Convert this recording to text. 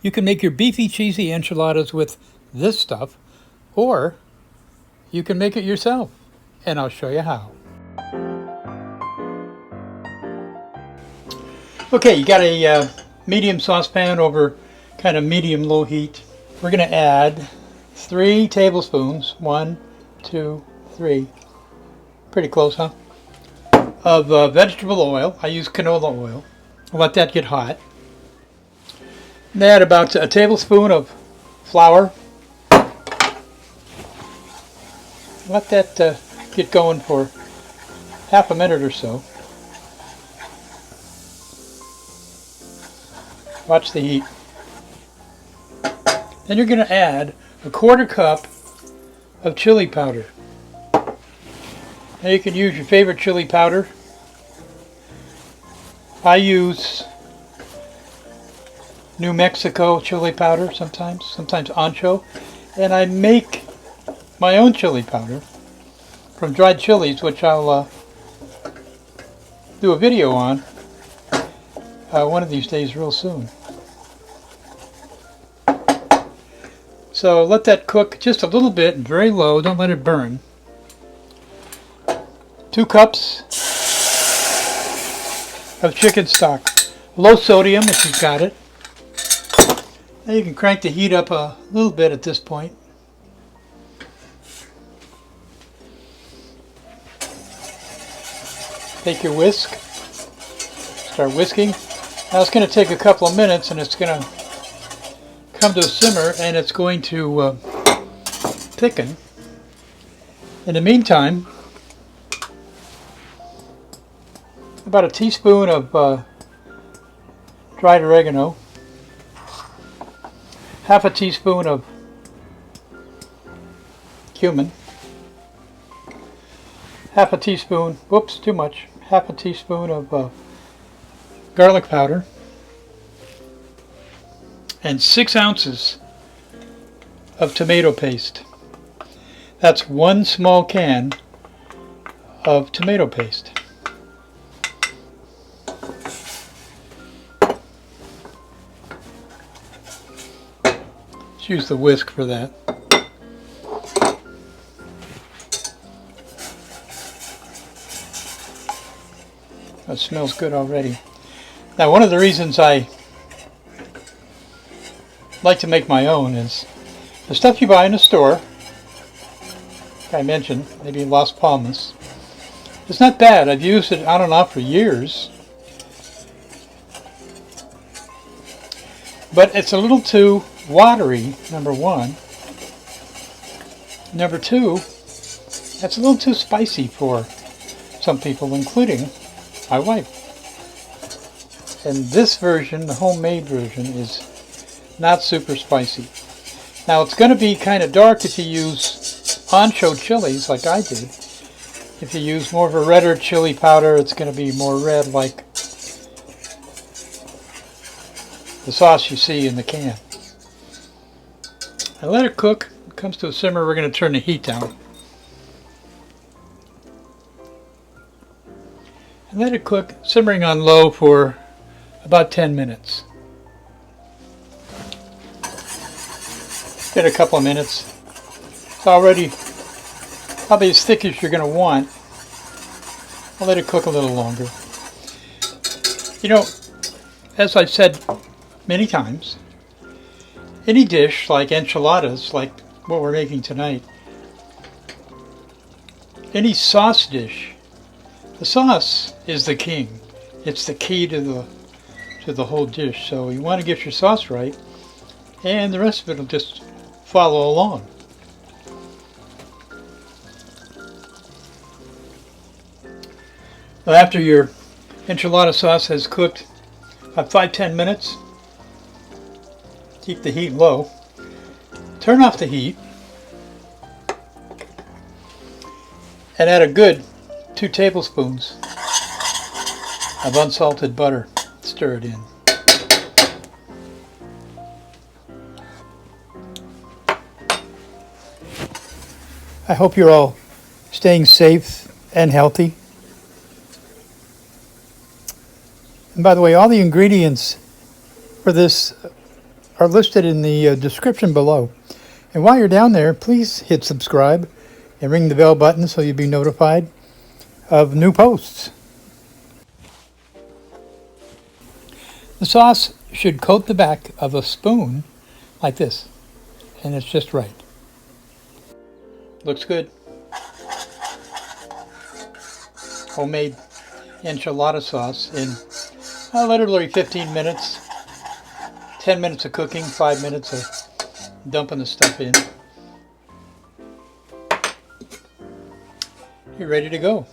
You can make your beefy, cheesy enchiladas with this stuff, or you can make it yourself, and I'll show you how. Okay, you got a medium saucepan over kind of medium-low heat. We're going to add 3 tablespoons, 1, 2, 3, pretty close, huh? Of vegetable oil. I use canola oil. Let that get hot. And add about a tablespoon of flour. Let that get going for half a minute or so. Watch the heat. Then you're going to add a 1/4 cup of chili powder. Now you can use your favorite chili powder. I use New Mexico chili powder sometimes ancho, and I make my own chili powder from dried chilies, which I'll do a video on one of these days real soon. So let that cook just a little bit, very low, don't let it burn. 2 cups of chicken stock, low sodium if you've got it. Now you can crank the heat up a little bit at this point. Take your whisk, start whisking. Now it's going to take a couple of minutes and it's going to come to a simmer and it's going to thicken. In the meantime, about a teaspoon of dried oregano, half a teaspoon of cumin, half a teaspoon, whoops, too much, half a teaspoon of garlic powder, and 6 ounces of tomato paste. That's 1 small can of tomato paste. Let's use the whisk for that. That smells good already. Now, one of the reasons I like to make my own is the stuff you buy in a store, like I mentioned, maybe Las Palmas. It's not bad. I've used it on and off for years. But it's a little too watery, number one. Number two, it's a little too spicy for some people, including my wife. And this version, the homemade version, is not super spicy. Now it's going to be kind of dark if you use ancho chilies like I did. If you use more of a redder chili powder, it's going to be more red like the sauce you see in the can. And let it cook. It comes to a simmer, we're going to turn the heat down. And let it cook, simmering on low for about 10 minutes. Get a couple of minutes. It's already probably as thick as you're going to want. I'll let it cook a little longer. You know, as I've said many times, any dish like enchiladas, like what we're making tonight, any sauce dish, the sauce is the king. It's the key to the whole dish. So you want to get your sauce right, and the rest of it will just follow along. Now, after your enchilada sauce has cooked about 5-10 minutes, keep the heat low. Turn off the heat and add a good 2 tablespoons of unsalted butter. Stir it in. I hope you're all staying safe and healthy. And by the way, all the ingredients for this are listed in the description below. And while you're down there, please hit subscribe and ring the bell button so you'll be notified of new posts. The sauce should coat the back of a spoon like this, and it's just right. Looks good. Homemade enchilada sauce in literally 15 minutes. 10 minutes of cooking, 5 minutes of dumping the stuff in. You're ready to go.